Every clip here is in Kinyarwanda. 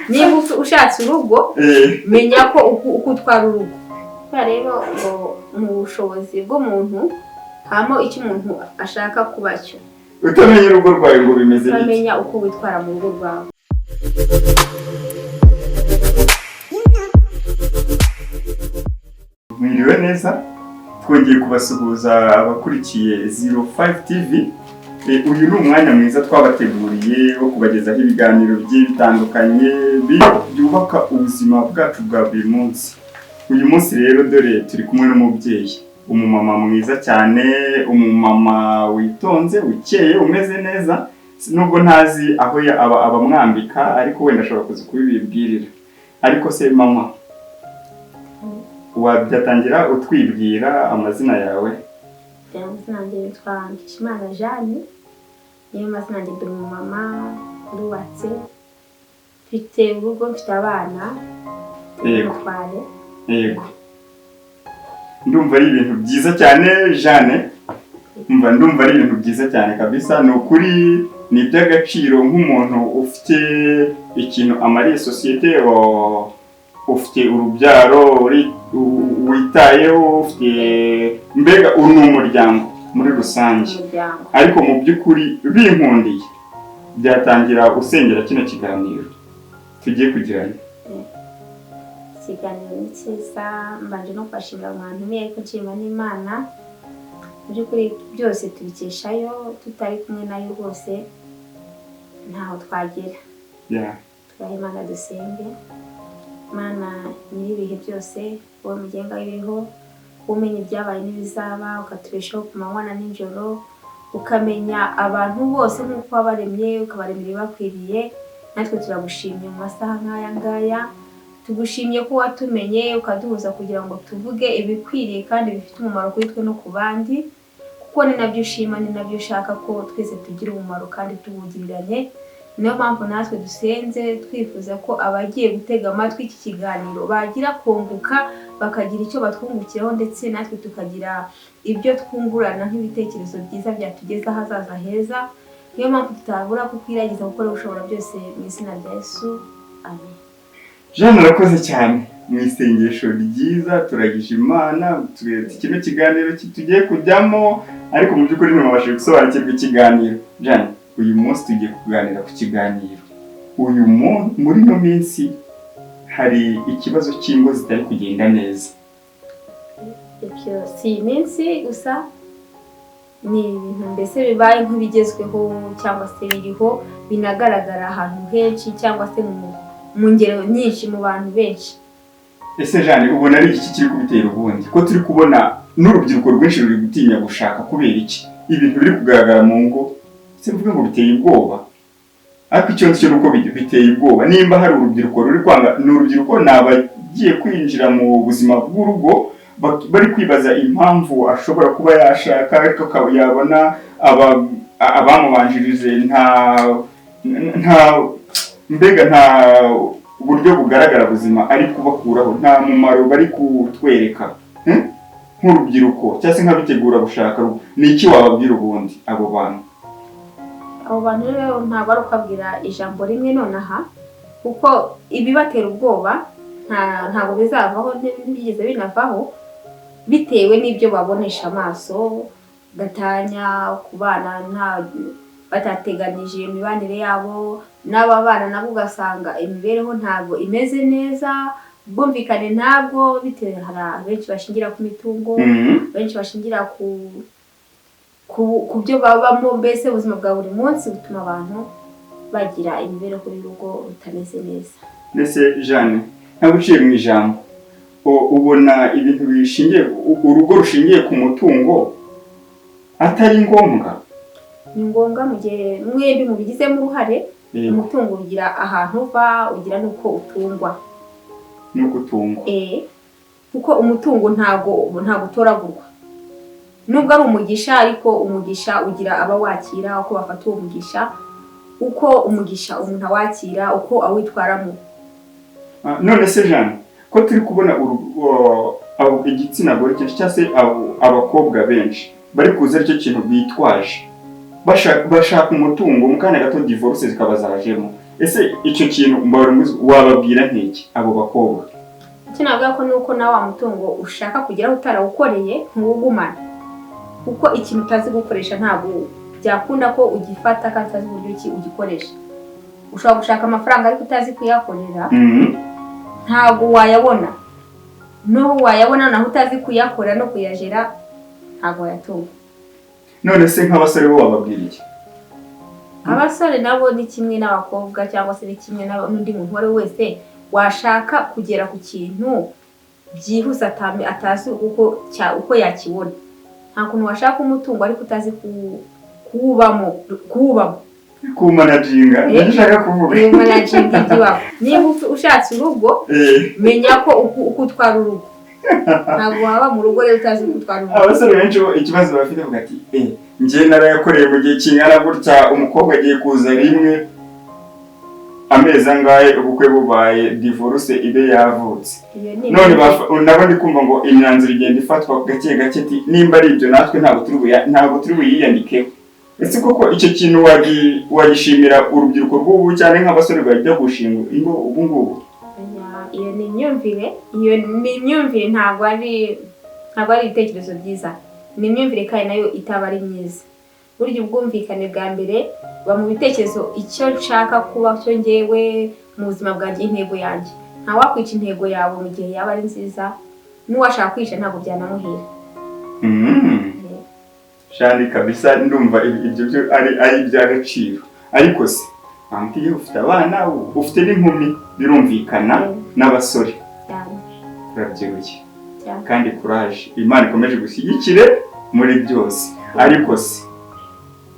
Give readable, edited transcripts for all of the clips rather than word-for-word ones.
niba ushatse urugo menya ko uko utwara urugo. Rero ngo mu bushobozi bw'umuntu hamo icyo umuntu ashaka kuba cyo. Utamenya urugo rwawe ngo bimeze bite? Utamenya uko witwara mu rugo rwawe. Mwiriwe neza, twongeye kubasuhuza abakurikiye 05 TV. Uyu ni umwanya mwiza twabateguriye wo kubagezaho ibiganiro bigiye bitandukanye byubaka ubuzima bwacu bwa buri munsi. Uyu munsi rero dore turi kumwe n'umubyeyi, umumama mwiza cyane, umumama witonze, ukeye, umeze neza. Nubwo ntazi aho abamwambika ariko wenda ashobora kuza kubibwirira. Ariko se mama, wabyatangira utwibwira amazina yawe? Amazina yanjye yitwa Nkishimana Jeanne. Niyo mazina yanjye, ndi umumama ndubatse, mfite urugo, mfite abana. Yego. Ndumva ari ibintu byiza cyane Jeanne. Ndumva ari ibintu byiza cyane kabisa. Ni ukuri ni iby'agaciro nk'umuntu ufite ikintu amariye sosiyete, ufite urubyaro witayeho, ufite mbega uri umuryango muri rusange. Ariko mu by'ukuri binkundiye byatangira usengera kino kiganiro tugiye kugirana. Ikiganiro ni cyiza, mbanje no kwashimira abantu ko nshima n'Imana. Muri kuri byose tubikeshayo, tutari kumwe nayo rwose ntaho twagera. Tubahe Imana dusenge. Mana nyiribihe byose, wowe mugenga w'ibiriho, umenya ibyabaye n'ibizaba, ukatubeshaho ku manywa na nijoro, ukamenya abantu bose nk'uko wabaremye, ukabaremera ibibakwiriye. Natwe turagushimiye mu masaha nk'aya ngaya. Tugushimiye ko watumenye ukaduhuza kugira ngo tuvuge ibikwiriye kandi bifite umumaro kuri twe no ku bandi, kuko ni nabyo ushima, ni nabyo ushaka ko twese tugira umumaro kandi tuwugiriranye. Niyo mpamvu natwe dusenze twifuza ko abagiye gutega amatwi iki kiganiro bagira kunguka, bakagira icyo batwungukiraho, ndetse natwe tukagira ibyo twungurana nk'ibitekerezo byiza byatugeza ahazaza heza. Niyo mpamvu tutabura kukwiragiza gukora ushobora byose mu izina rya Yesu, amen. Jeanne, urakoze cyane mu isengesho ryiza, turagije Imana kino kiganiro tugiye kujyamo, ariko mu by'ukuri ntibabashije gusobanukirwa ikiganiro. Jeanne, uyu munsi tugiye kuganira ku kiganiro. Muri ino minsi hari ikibazo cy'ingo zitari kugenda neza. Ibyo si iminsi gusa, ni ibintu mbese bibaye nk'ibigezweho cyangwa se biriho binagaragara ahantu henshi cyangwa se mu ngero nyinshi mu bantu benshi. Ese Jeanne, ubona ari iki kiri kubitera ubundi? Ko turi kubona n'urubyiruko rwinshi ruri gutinya gushaka kubera iki? Ibintu biri kugaragara mu ngo mvuga ngo biteye ubwoba. Ariko icyo nicyo nuko biteye ubwoba. Nimba hari urubyiruko ruri kwanga, n'urubyiruko nabagiye kwinjira mu buzima bw'urugo, bari kwibaza impamvu ashobora kuba yashaka ariko yabona abamubanjirije nta buryo bugaragara buzima ari kubakuraho, nta mumaro bari kutwereka nk'urubyiruko cyangwa se nk'abitegura gushaka. Ni iki wababwira ubundi abo bantu? Abo bantu rero ntabwo ari ukabwira ijambo rimwe nonaha, kuko ibibatera ubwoba ntabwo bizavaho, ntibigeze binavaho, bitewe n'ibyo babonesha amaso. Gatanya ku bana batateganije imibanire yabo, n'aba bana nabo ugasanga imibereho ntabwo imeze neza, ubwumvikane ntabwo, bitewe hari benshi bashingira ku mitungo, benshi bashingira ku byo babamo. Mbese ubuzima bwa buri munsi butuma abantu bagira imibereho y'urugo rutameze neza. Mbese Jeanne, ntabwo uciye mu ijambo, ubona ibintu bishingiye urugo rushingiye ku mutungo atari ngombwa? Ni ngombwa mu gihe mwembi mubigizemo uruhare. Umutungo ugira ahantu uva, ugira n'uko utungwa. Kuko umutungo ntabwo utoragurwa. Nubwo ari umugisha, ariko umugisha ugira abawakira, uko bafata uwo mugisha, uko umugisha umuntu awakira, uko awitwaramo. None se Jeanne, ko turi kubona igitsina gore cyangwa se abakobwa benshi bari kuza aricyo kintu bitwaje, bashaka umutungo, mu kanya gato divorce zikaba zarajemo. ese icyo kintu wababwira nk'iki abo bakobwa? icyo navuga ko nuko na wa mutungo ushaka kugeraho utarawukoreye ntuwugumane, kuko ikintu utazi gukoresha ntabwo byakunda ko ugifata kandi utazi uburyo ki ugikoresha. Ushobora gushaka amafaranga ariko utazi kuyakorera ntabwo wayabona, no wayabona naho utazi kuyakora no kuyajera ntabwo wayatunga. None se nk'abasore bo wababwira iki? Abasore nabo ni kimwe n'abakobwa cyangwa se ni kimwe n'undi muntu wari wese washaka kugera ku kintu byihuse atazi uko yakibona. Nta kuntu washaka umutungo ariko utazi kuwubamo kumanaginga. Ndashaka kuvuga kumanaginga igiwawe. Niba ushatse urugo menya ko uko utwara urugo, ntabwo waba mu rugo rero utazi uko utwara urugo. Abasore benshi ikibazo bafite bavuga ati njye narayakoreye mu gihe kingana gutya, umukobwa agiye kuza rimwe amezi angahe ubukwe bubaye divorce ibe yavutse. None nabo ndi kumva ngo imyanzuro igenda ifatwa gake gake ati nimba ari ibyo natwe ntabwo turi buyiyandikeho. Ese koko icyo kintu wagishimira urubyiruko rw'ubu cyane nk'abasore bajya gushinga ingo ubu ngubu? Iyo ni imyumvire ntabwo ari ibitekerezo byiza, ni imyumvire kandi nayo itaba ari myiza. Burya ubwumvikane bwa mbere ba mu bitekerezo icyo nshaka kuba cyo ngewe mu buzima bwanjye, intego yanjye. Nta wakwica intego yawe mu gihe yaba ari nziza, n'uwashaka kwica ntabwo byanamuhira. Shani kabisa ndumva ibyo byo ari iby'agaciro. Ariko se ntiye ufite abana, ufite n'inkumi, birumvikana n'abasore urabyiruye kandi courage, Imana ikomeje gushyigikire muri byose. Ariko se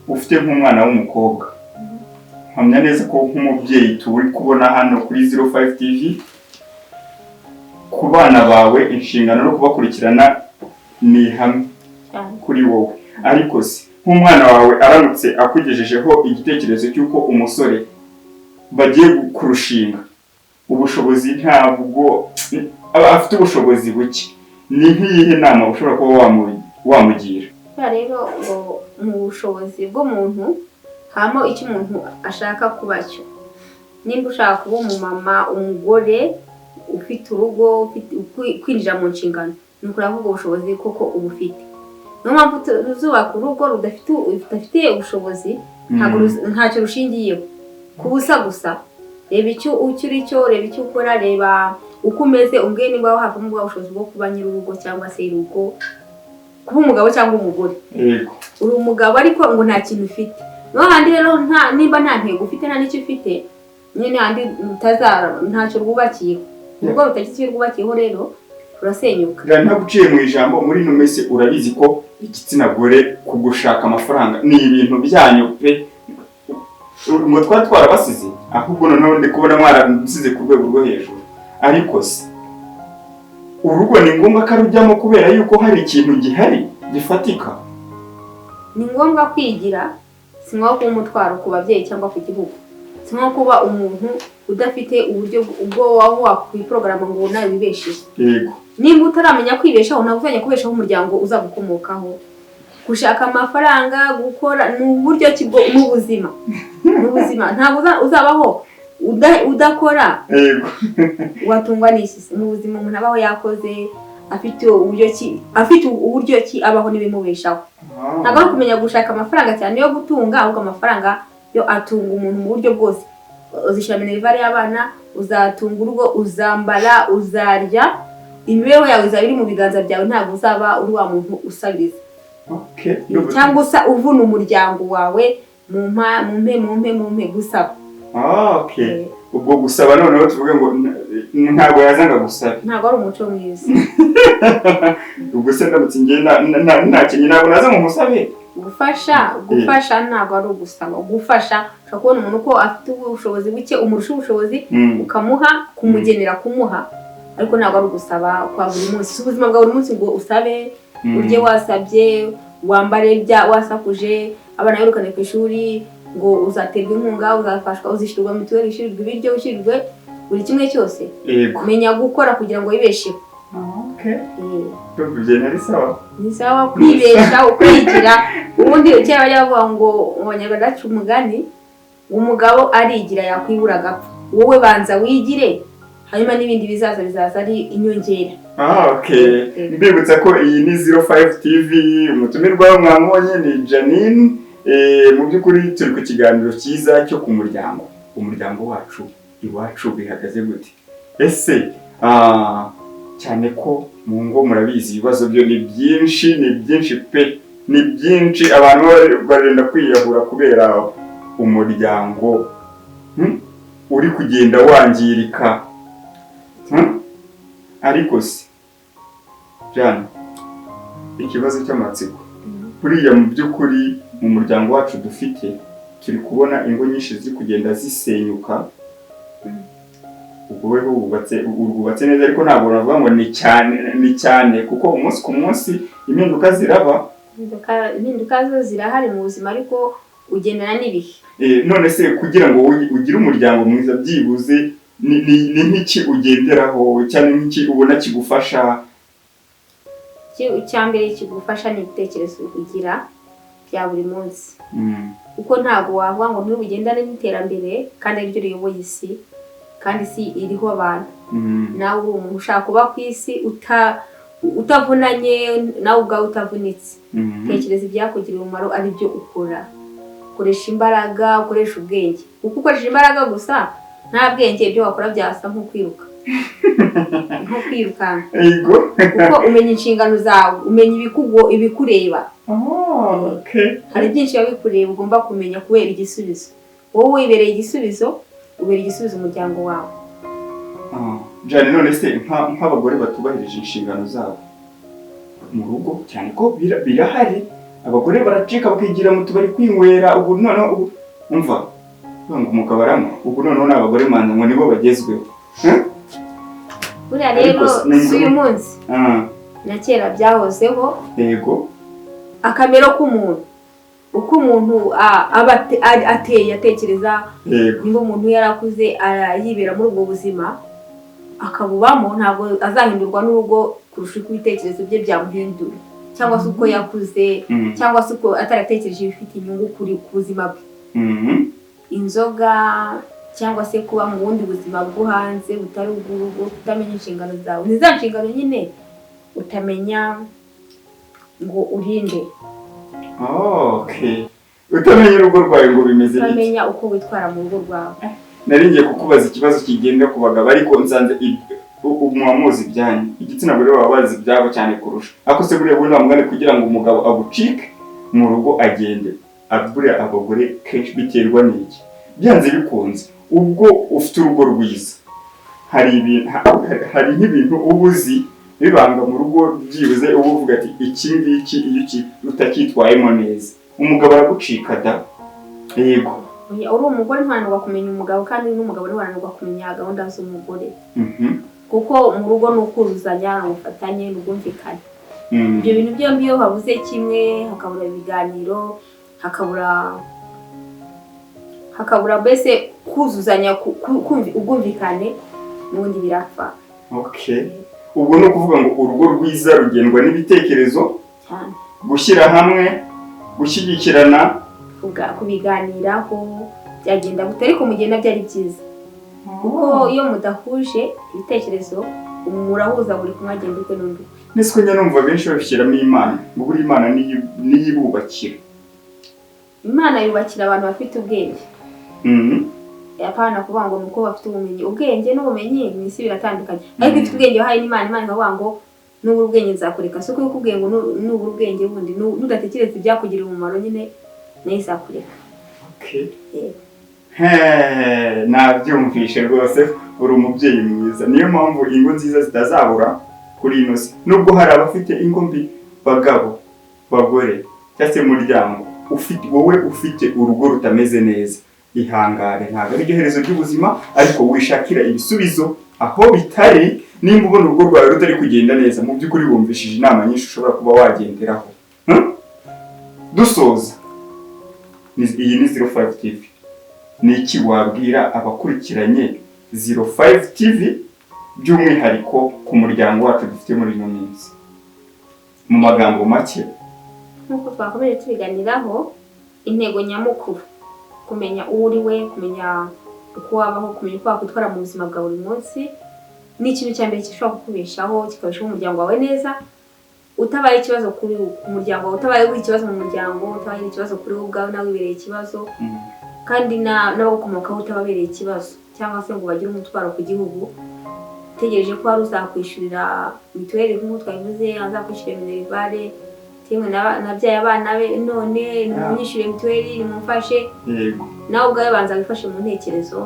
ufite nk'umwana w'umukobwa, mpamya neza ko nk'umubyeyi turi kubona hano kuri 05 TV, ku bana bawe inshingano no kubakurikirana ni hamwe kuri wowe. Ariko se nk'umwana wawe aramutse akugejejeho igitekerezo cy'uko umusore bagiye kurushinga, ubushobozi ntabwo afite ubushobozi buke, ni nk'iyihe nama ushobora kuba wamugira? Rero mu bushobozi bw'umuntu hamo icyo umuntu ashaka kuba cyo. Nimba ushaka kuba umumama, umugore ufite urugo, kwinjira mu nshingano, ni ukuravuga ubushobozi koko uba ufite. Niyo mpamvu uzubaka urugo rudafite ubushobozi ntacyo rushingiyeho, ku busa gusa. Reba icyo uri cyo, reba icyo ukora, reba uko umeze, umbwiye nimba wahava ubwo ubushobozi bwo kuba nyir'urugo cyangwa se urugo, kuba umugabo cyangwa umugore. Uri umugabo ariko ngo nta kintu ufite. No handi rero nimba nta ntego ufite, nta n'icyo ufite, nyine handi ntacyo rwubakiyeho. Ubwo rutagiye rwubakiyeho rero urasenyuka. Ntaguciye mu ijambo, muri no mese urabizi ko igitsina gore kugushaka amafaranga ni ibintu byanyu pe, ngo twarabasize, ahubwo noneho ndi kubona mwarabisize ku rwego rwo hejuru. Ariko se urugo ni ngombwa ko arujyamo kubera yuko hari ikintu gihari gifatika? Ni ngombwa kwigira, si ngombwa kuba umutwaro ku babyeyi cyangwa ku gihugu. Si ngombwa kuba umuntu udafite uburyo ubwo wakwiporogaramu ngo nawe wibesheho. Yego. Nimba utaramenya kwibeshaho, ntabwo uzajya kubeshaho umuryango uzagukomokaho. Gushaka amafaranga, gukora, ni uburyo mu buzima. Mu buzima ntabwo uzabaho udakora. Yego. Watungwa n'isi. Mu buzima umuntu abaho yakoze, afite uburyo ki abaho n'ibimubeshaho. Ntabwo ari kumenya gushaka amafaranga cyane yo gutunga, ahubwo amafaranga yo atunga umuntu mu buryo bwose. Uzishyura minerivare y'abana, uzatunga urugo, uzambara, uzarya, imibereho yawe izaba iri mu biganza byawe, ntabwo uzaba uri wa muntu usabiriza. Cyangwa usa uvuna umuryango wawe mumpe gusaba. Ubwo gusaba noneho tuvuge ngo ntabwo yazanga gusaba. Ntabwo ari umuco mwiza. Ubwo se ndamutse ngiye ntakinye ntabwo naza mu musabe. Gufasha ntabwo ari ugusaba. Gufasha ushobora kubona umuntu ko afite ubushobozi buke, umurusha ubushobozi ukamuha, kumugenera kumuha, ariko ntabwo ari ugusaba kwa buri munsi. Ubuzima bwa buri munsi ngo usabe, urye wasabye, wambare wasakuje, abana birukane ku ishuri, ngo uzaterwa inkunga, uzafashwa, uzishyurwa mituweli, ushyirwe ibiryo, ushyirwe buri kimwe cyose. Menya gukora kugira ngo wibesheho. Ni sawa kwibesha, ukwigira. Ubundi kera bajya bavuga ngo abanyarwanda baca umugani umugabo arigira yakwibura agapfa, wowe banza wigire hanyuma n'ibindi bizaza ari inyongera. Okay. Mbibutsa ko iyi ni 05 TV, umutumirwa mwamubonye ni Janine. Mu by'ukuri turi ku kiganiro cyiza cyo ku muryango. Umuryango wacu iwacu bihagaze gute? Ese cyane ko mu ngo murabizi ibibazo byo ni byinshi pe, ni byinshi, abantu barenda kwiyahura kubera umuryango uri kugenda wangirika. Ariko se Jane, ikibazo cy'amatsiko buriya mu by'ukuri mu muryango wacu dufite turi kubona ingo nyinshi ziri kugenda zisenyuka. Ubwo weho urwubatse neza, ariko ntabwo navuga ngo ni cyane kuko umunsi ku munsi impinduka ziraba. Impinduka zo zirahari mu buzima, ariko ugendana n'ibihe. None se kugira ngo ugire umuryango mwiza byibuze ni nk'iki ugenderaho cyane, nk'iki ubona kigufasha? Icyambere kigufasha ni ibitekerezo ugira bya buri munsi. Kuko ntabwo wavuga ngo ntubugendane n'iterambere kandi aribyo riyoboye isi, kandi isi iriho abantu. Nawe uri umuntu ushaka kuba ku isi utavunanye, nawe ubwawe utavunitse. Tekereza ibyakugirira umumaro aribyo ukora. Ukoresha imbaraga, ukoresha ubwenge. Kuko ukoresha imbaraga gusa nta bwenge, ibyo wakora byasa nko kwiruka. Nko kwirukanka. Yego. Kuko umenya inshingano zawe, umenya ibikureba. Okay. Hari byinshi bikureba ugomba kumenya kubera igisubizo. Wowe wibereye igisubizo, ubera igisubizo umuryango wawe. Jane, none se nk'abagore batubahirije inshingano zabo mu rugo, cyane ko birahari, abagore baracika bakigira mu tubari kwinywera. Ubu noneho umva ngo umugabo aranywa, ubu noneho n'abagore manza ngo nibo bagezweho. Buriya rero si uyu munsi, na kera byahozeho. Yego. Akamero k'umuntu, uko umuntu ateye atekereza, niba umuntu yarakuze yibera muri ubwo buzima akabubamo, ntabwo azahindurwa n'urugo kurusha uko ibitekerezo bye byamuhindura, cyangwa se uko yakuze, cyangwa se uko ataratekereje ibifite inyungu ku buzima bwe. Inzoga cyangwa se kuba mu bundi buzima bwo hanze butari ubw'urugo, utamenya inshingano zawe, ni za nshingano nyine utamenya ngo urinde. Okay. Utamenya urugo rwawe ngo bimeze bite? Utamenya uko witwara mu rugo rwawe. Nari ngiye kukubaza ikibazo kigenda ku bagabo, ariko nsanze umuamuzi ibyanyu. Igitsina gore baba bazi ibyabo cyane kurusha. Ako se buriya buri namugane kugira ngo umugabo agucike mu rugo agende. Buriya abagore kenshi biterwa n'iki? Byanze bikunze ubwo ufite urugo rwiza, hari nk'ibintu ubuzi bibanga mu rugo byibuze, ubu uvuga ati iki ngiki iyo utakitwayemo neza umugabo aragucika da. Yego. Uri umugore ntiwananirwa kumenya umugabo, kandi n'umugabo ntiwananirwa kumenya gahunda z'umugore. Kuko mu rugo ni ukuzuzanya, ubufatanye, n'ubwumvikane. Ibyo bintu byombi iyo habuze kimwe, hakabura ibiganiro, hakabura mbese kuzuzanya, ubwumvikane, n'ubundi birapfa. Okay. Ubwo no kuvuga ngo urugo rwiza rugendwa n'ibitekerezo cyane, gushyira hamwe, gushyigikirana, kubiganiraho byagenda gute, ariko mugenda byari byiza. Kuko iyo mudahuje ibitekerezo murahuza buri kumwe agenda uko n'undi. Nese njya numva benshi babishyiramo Imana, ngo buri Imana niyibubakira. Imana yubakira abantu bafite ubwenge. Apana kuvuga ngo nuko bafite ubumenyi. Ubwenge n'ubumenyi mu isi biratandukanye. Ariko ifite ubwenge wahaye Imana ikavuga ngo n'ubwo ubwenge nzakureka. So kuko ubwenge n'ubwo ubwenge bundi nudatekereza ibyakugirira umumaro nyine n'izakureka. Okay. Nabyumvishe rwose, uri umubyeyi mwiza. Niyo mpamvu ingo nziza zitazabura kuri ino si. Nubwo hari abafite ingo mbi, bagabo, bagore, cyangwa se umuryango wowe ufite urugo rutameze neza, ihangane, ntabwo ari iherezo ry'ubuzima, ariko wishakira ibisubizo aho bitari. Nimba ubona urugo rwawe rutari kugenda neza, mu by'ukuri wumvishije inama nyinshi ushobora kuba wagenderaho. Dusoza, iyi ni 05 TV. Ni iki wabwira abakurikiranye 05 TV by'umwihariko ku muryango wacu dufite muri ino minsi, mu magambo make? Nkuko twakomeje tubiganiraho, intego nyamukuru kumenya uwo uri we, kumenya uko wabaho, kumenya uko wakwitwara mu buzima bwa buri munsi ni ikintu cya mbere gishobora kukubeshaho, kikabeshaho umuryango wawe neza. Utabaye ikibazo kuri umuryango wawe, utabaye ikibazo mu muryango, utabaye ikibazo kuri wowe ubwawe nawe wibereye ikibazo, kandi n'abagukomokaho utababereye ikibazo, cyangwa se ngo bagire umutwaro ku gihugu. Utegereje ko wari uzakwishyurira mituweli nk'uko twabivuze, azakwishyurira minerivare, timwe nabyaye abana be none nimumwishyure mituweli, nimumfashe. Nawe ubwawe banza wifashe mu ntekerezo,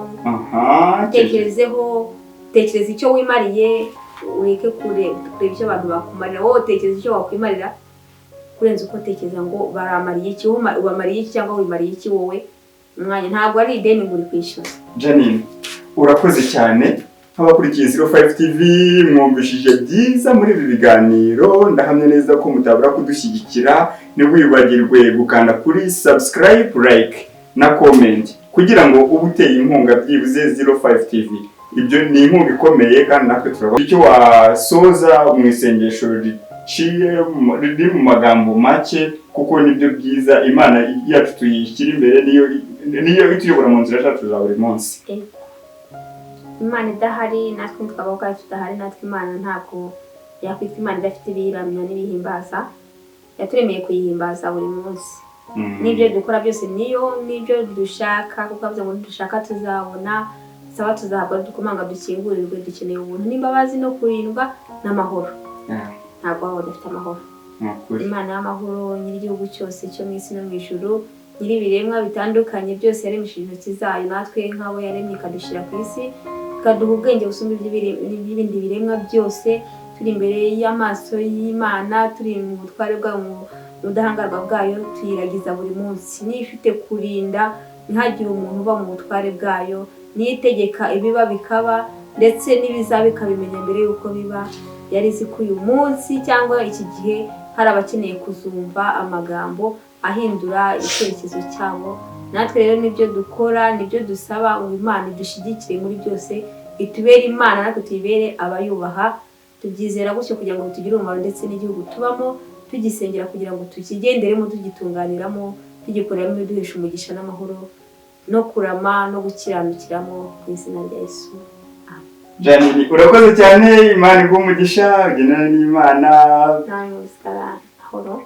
tekerezeho, tekereza icyo wimariye, ureke kureba icyo abantu bakumarira. Wowe tekereza icyo wakwimarira kurenza uko tekereza ngo baramariye iki, ubamariye iki cyangwa wimariye iki wowe umwanya. Ntabwo ari ideni ngo uri kwishyura. Janine, urakoze cyane. Nk'abakurikiye 05 TV mwumvishije byiza muri ibi biganiro. Ndahamya neza ko mutabura kudushyigikira, ntiwibagirwe gukanda kuri subscribe, like na comment kugira ngo ube uteye inkunga byibuze 05 TV. Ibyo ni inkunga ikomeye kandi natwe turabona icyo wasoza mu isengesho riri mu magambo make, kuko nibyo byiza. Imana yacu tuyishyira imbere, niyo ituyobora mu nzira zacu za buri munsi. Imana idahari natwe twabaho, kandi tudahari natwe Imana ntabwo yakwita Imana idafite ibiyiramya n'ibihimbaza. Yaturemeye kuyihimbaza buri munsi. N'ibyo dukora byose n'ibyo dushaka, kuko avuze ngo dushaka tuzabona, saba tuzahabwa, dukomanga dukingurirwe. Dukeneye ubuntu n'imbabazi no kurindwa n'amahoro. Ntabwo waba udafite amahoro. Imana y'amahoro, nyir'igihugu cyose cyo mu isi no mu ijuru, nyir'ibiremwa bitandukanye byose yaremesheje intoki zayo, natwe nk'abo yaremye ikadushyira ku isi, ikaduha ubwenge busumba iby'ibindi biremwa byose. Turi imbere y'amaso y'Imana, turi mu butware bwayo, mu budahangarwa bwayo, tuyiragiza buri munsi. Niyo ifite kurinda ntihagire umuntu uba mu butware bwayo, niyo itegeka ibiba bikaba ndetse n'ibizaba ikabimenya mbere y'uko biba. Yari izi ko uyu munsi cyangwa iki gihe hari abakeneye kuzumva amagambo ahindura icyerekezo cyabo. Natwe rero nibyo dukora, nibyo dusaba ngo Imana idushyigikire muri byose, itubere Imana natwe tuyibere abayubaha. Tubyizera gutyo kugira ngo tugire umumaro ndetse n'igihugu tubamo, tugisengera kugira ngo tukigenderemo, tugitunganiramo, tugikoreramo ibiduhesha umugisha n'amahoro no kurama no gukiranukiramo mu izina rya Yesu. Janine, urakoze cyane. Imana iguhe umugisha, ugendane n'Imana. Namwe musara ahoro.